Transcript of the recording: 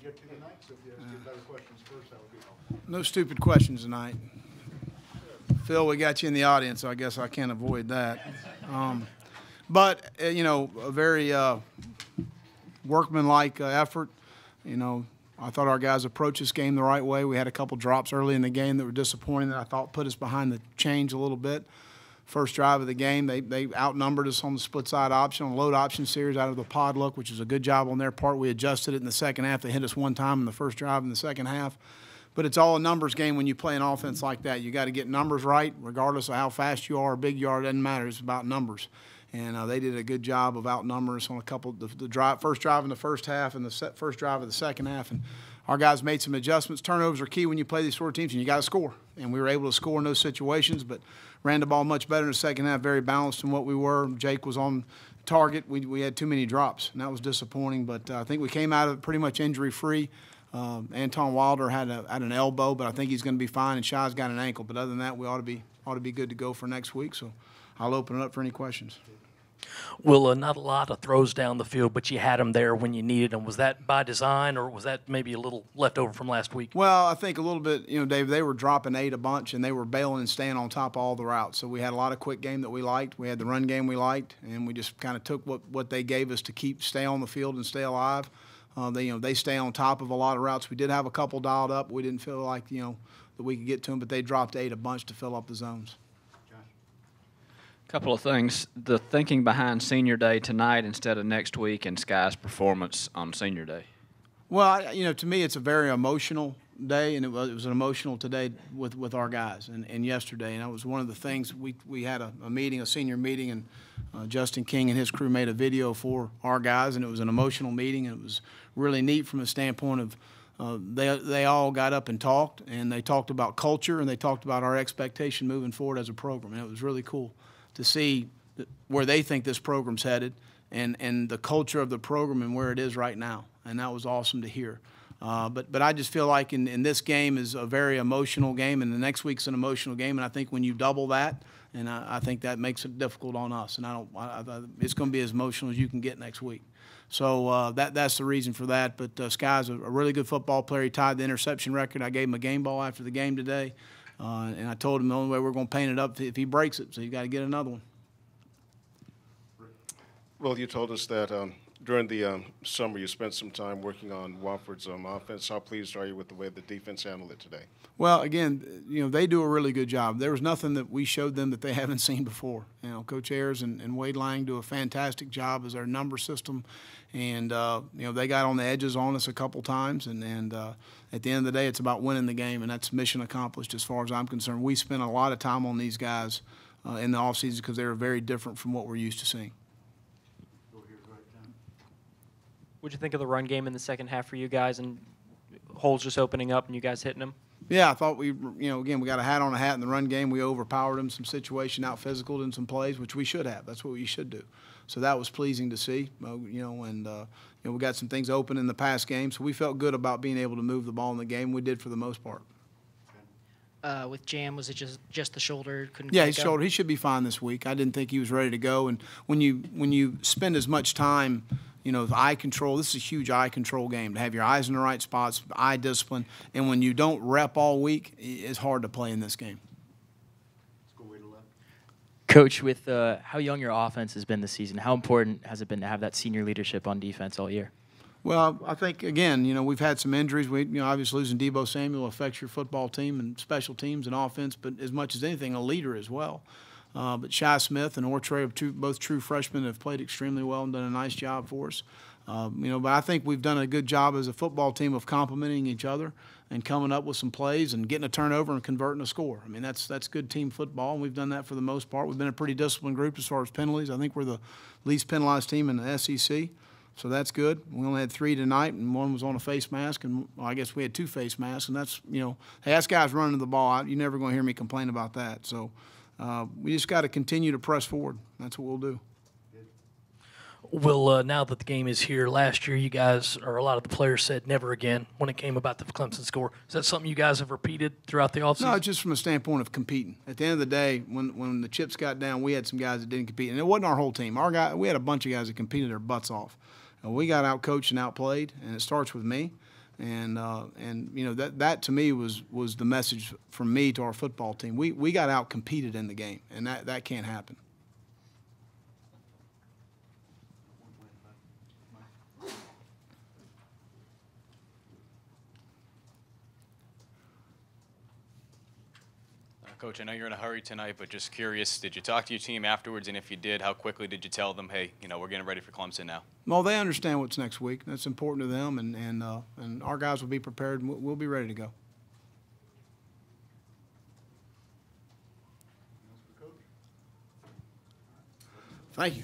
get to tonight, so if you have better questions first, that would be helpful. No stupid questions tonight. Phil, we got you in the audience, so I guess I can't avoid that. But you know, a very workmanlike effort. You know, I thought our guys approached this game the right way. We had a couple drops early in the game that were disappointing that I thought put us behind the change a little bit. First drive of the game, they outnumbered us on the split side option, on load option series out of the pod look, which was a good job on their part. We adjusted it in the second half. They hit us one time in the first drive in the second half. But it's all a numbers game when you play an offense like that. You got to get numbers right, regardless of how fast you are or big you are. It doesn't matter. It's about numbers. And they did a good job of outnumbering us on a couple the first drive in the first half and the first drive of the second half. And our guys made some adjustments. Turnovers are key when you play these sort of teams, and you got to score. And we were able to score in those situations, but ran the ball much better in the second half, very balanced in what we were. Jake was on target. We had too many drops, and that was disappointing. But I think we came out of it pretty much injury-free. Anton Wilder had an elbow, but I think he's going to be fine, and Shai's got an ankle. But other than that, we ought to be good to go for next week. So I'll open it up for any questions. Well, not a lot of throws down the field, but you had them there when you needed them. Was that by design, or was that maybe a little left over from last week? Well, I think a little bit. You know, Dave, they were dropping 8 a bunch, and they were bailing and staying on top of all the routes. So we had a lot of quick game that we liked. We had the run game we liked, and we just kind of took what they gave us to stay on the field and stay alive. They stay on top of a lot of routes. We did have a couple dialed up. We didn't feel like that we could get to them, but they dropped 8 a bunch to fill up the zones. Couple of things. The thinking behind Senior Day tonight instead of next week and Sky's performance on Senior Day. Well, to me it's a very emotional day, and it was an emotional today with our guys and yesterday. And that was one of the things we had a meeting, a senior meeting, and Justin King and his crew made a video for our guys, and it was an emotional meeting, and it was really neat from a standpoint of they all got up and talked, and they talked about culture, and they talked about our expectation moving forward as a program, and it was really cool to see where they think this program's headed and the culture of the program and where it is right now. And that was awesome to hear. But I just feel like in this game is a very emotional game, and the next week's an emotional game. And I think when you double that, and I think that makes it difficult on us. And it's going to be as emotional as you can get next week. So that's the reason for that. But Sky's a really good football player. He tied the interception record. I gave him a game ball after the game today. And I told him the only way we're going to paint it up if he breaks it, so you got to get another one. Well, you told us that during the summer you spent some time working on Wofford's offense. How pleased are you with the way the defense handled it today? Well, again, they do a really good job. There was nothing that we showed them that they haven't seen before. Coach Ayers and Wade Lang do a fantastic job as their number system, and they got on the edges on us a couple times, and at the end of the day, it's about winning the game, and that's mission accomplished as far as I'm concerned. We spent a lot of time on these guys in the offseason because they were very different from what we're used to seeing. What'd you think of the run game in the second half for you guys, and holes just opening up and you guys hitting them? Yeah, I thought again, we got a hat on a hat in the run game. We overpowered them, some situation, out-physicaled in some plays, which we should have. That's what we should do. So that was pleasing to see, and we got some things open in the past game. So we felt good about being able to move the ball in the game. We did for the most part. With Jam, was it just the shoulder? Yeah, his shoulder. He should be fine this week. I didn't think he was ready to go. And when you spend as much time, eye control, this is a huge eye control game. To have your eyes in the right spots, eye discipline, and when you don't rep all week, it's hard to play in this game. Coach, with how young your offense has been this season, how important has it been to have that senior leadership on defense all year? Well, I think, again, we've had some injuries. Obviously losing Debo Samuel affects your football team and special teams and offense, but as much as anything, a leader as well. But Shai Smith and Ortre, both true freshmen, have played extremely well and done a nice job for us. But I think we've done a good job as a football team of complementing each other and coming up with some plays and getting a turnover and converting a score. I mean, that's good team football, and we've done that for the most part. We've been a pretty disciplined group as far as penalties. I think we're the least penalized team in the SEC. So that's good. We only had 3 tonight, and one was on a face mask, and I guess we had 2 face masks. And that's, hey, that's guys running the ball. You're never going to hear me complain about that. So we just got to continue to press forward. That's what we'll do. Well, now that the game is here, last year you guys, or a lot of the players, said never again when it came about the Clemson score. Is that something you guys have repeated throughout the offseason? No, just from a standpoint of competing. At the end of the day, when the chips got down, we had some guys that didn't compete. And it wasn't our whole team. We had a bunch of guys that competed their butts off. We got out-coached and outplayed, and it starts with me. And you know, that to me was the message from me to our football team. We got out competed in the game, and that can't happen. Coach, I know you're in a hurry tonight, but just curious, did you talk to your team afterwards? And if you did, how quickly did you tell them, hey, you know, we're getting ready for Clemson now? Well, they understand what's next week. That's important to them, and our guys will be prepared, and we'll be ready to go. Thank you.